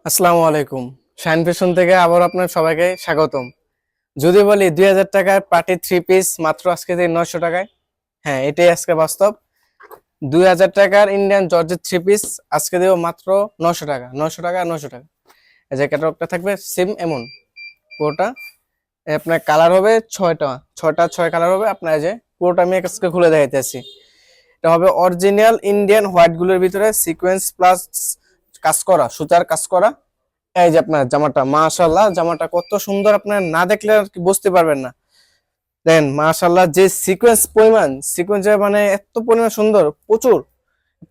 আসসালামু আলাইকুম। Shine fashion থেকে আবার আপনার সবাইকে স্বাগতম। যদি বলি ২০০০ টাকার পার্টি থ্রি পিস মাত্র আজকে দিই ৯০০ টাকায়। হ্যাঁ, এটাই আজকে বাস্তব। ২০০০ টাকার ইন্ডিয়ান জর্জেট থ্রি পিস আজকে দেব মাত্র ৯০০ টাকা, ৯০০ টাকা, ৯০০ টাকা। এই যে ক্যাটালগটা থাকবে সেম এমন পুরোটা। আপনার কালার হবে ছয়টা, ছয় কালার হবে। আপনার এই যে পুরোটা আমি আজকে খুলে দেখাইতেছি। এটা হবে অরিজিনাল ইন্ডিয়ান হোয়াইট গুলোর ভিতরে সিকোয়েন্স প্লাস কাজ করা, সুতার কাজ করা। এই যে আপনার জামাটা, মাশাআল্লাহ, জামাটা কত সুন্দর, আপনার না দেখলে আর কি বুঝতে পারবেন না। দেন মাশাআল্লাহ, যে সিকোয়েন্স মানে এত পরিমাণ সুন্দর, প্রচুর।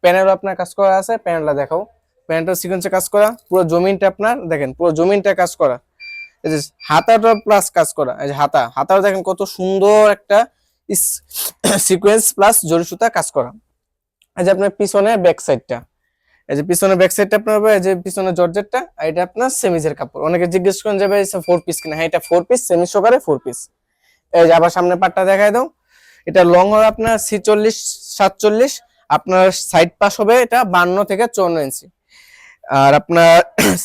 প্যানেল আপনার কাজ করা আছে, প্যানেলটা দেখাও। প্যানেলটা সিকোয়েন্সে কাজ করা, পুরো জমিনটা আপনার দেখেন, পুরো জমিনটা কাজ করা। এই যে হাতাটা প্লাস কাজ করা, এই যে হাতাও দেখেন কত সুন্দর একটা সিকোয়েন্স প্লাস জরি সুতা কাজ করা। এই যে আপনার পিছনে ব্যাক সাইডটা, এই যে পিছনে ব্যাক সাইডটা আপনার হবে, এই যে পিছনে জর্জেটটা, আর এটা আপনার সেমিজের কাপড়। অনেকে জিজ্ঞেস করেন যে ভাই ফোর পিস কিনা, হ্যাঁ এটা ফোর পিস, সেমি সহকারে ফোর পিস। এই যে আবার সামনে পাটটা দেখাই দাও। এটা লং হবে আপনার 46, 47। আপনার সাইড পাশ হবে এটা 52 থেকে 54 ইঞ্চি। আর আপনার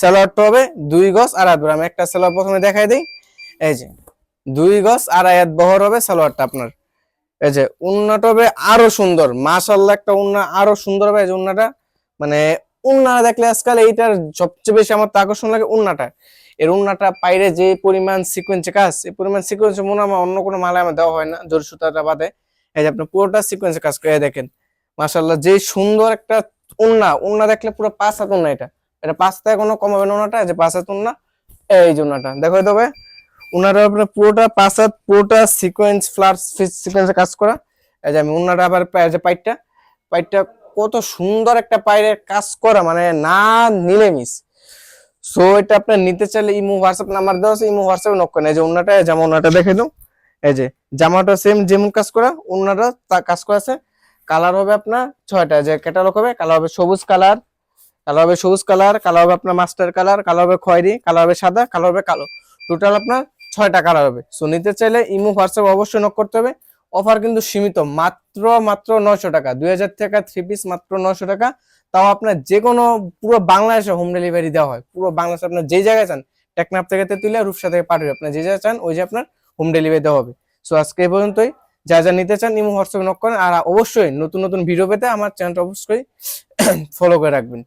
সালোয়ারটা হবে 2 গজ আড়াই বহর। আমি একটা সালোয়ার প্রথমে দেখাই দিই। এই যে 2 গজ আড়াই হাত বহর হবে সালোয়ারটা আপনার। এই যে উন্নাটা হবে আরো সুন্দর, মাশাআল্লাহ, একটা উন্না আরো সুন্দর হবে। এই যে উন্নাটা মানে উন্না দেখলে আজকাল এইটার সবচেয়ে বেশি আমার তো আকর্ষণ লাগে উন্নাটা। এর উন্নাটা পাইরে যে পরিমাণ সিকোয়েন্সে কাজ, এই পরিমাণ সিকোয়েন্সে মনে হয় অন্য কোনো মালে আমার দেওয়া হয় না, জরি সুতাটা বাদে। এই যে আপনি পুরোটা সিকোয়েন্সে কাজ করে দেখেন, মাশাআল্লাহ, যে সুন্দর একটা উন্না দেখলে পুরো 5 হাত উন্না। এটা 5 থেকে কোনো কমাবে না উন্নাটা। এই যে 5 হাত উন্না, এই যে উন্নাটা দেখো তবে উন্নাটা আপনার পুরোটা 5 হাত, পুরোটা সিকোয়েন্স ফ্লাওয়ার সিকোয়েন্সে কাজ করা। এই যে আমি উন্নাটা আবার যে পাইটটা পাইটটা কত সুন্দর একটা পাইরের কাজ করা, মানে না নিলে মিস। সো এটা আপনার নিতে চাইলে ইমো হোয়াটসঅ্যাপ নাম্বার দেওয়া আছে, ইমো হোয়াটসঅ্যাপে নক করেন। এই যে উন্নাটা, যেমন উন্নাটা দেখে দাও। এই যে জামাটা সেম যেমন কাজ করা, উন্নাটা তা কাজ করা আছে। কালার হবে আপনার 6টা। যে ক্যাটালগ হবে, কালার হবে সবুজ কালার, কালার হবে আপনার মাস্টার কালার, কালার হবে খয়েরি, কালার হবে সাদা, কালার হবে কালো। টোটাল আপনার 6টা কালার হবে। সো নিতে চাইলে ইমো হোয়াটসঅ্যাপ অবশ্যই নক করতে হবে। অফার কিন্তু সীমিত, মাত্র মাত্র 900 টাকা। 2000 টাকা থ্রি পিস মাত্র 900 টাকা। তাও আপনার যে কোনো পুরো বাংলাদেশে হোম ডেলিভারি দেওয়া হয়। পুরো বাংলাদেশে আপনার যে জায়গায় চান, টেকনাফ থেকে তেতুলিয়া, রূপসা থেকে পাটুরিয়া, আপনার যে জায়গায় চান ওই যে আপনার হোম ডেলিভারি দেওয়া হবে। সো আজকে এই পর্যন্তই। যা যা নিতে চান ইমো হোয়াটসঅ্যাপে নক করেন। আর অবশ্যই নতুন নতুন ভিডিও পেতে আমার চ্যানেলটা অবশ্যই ফলো করে রাখবেন।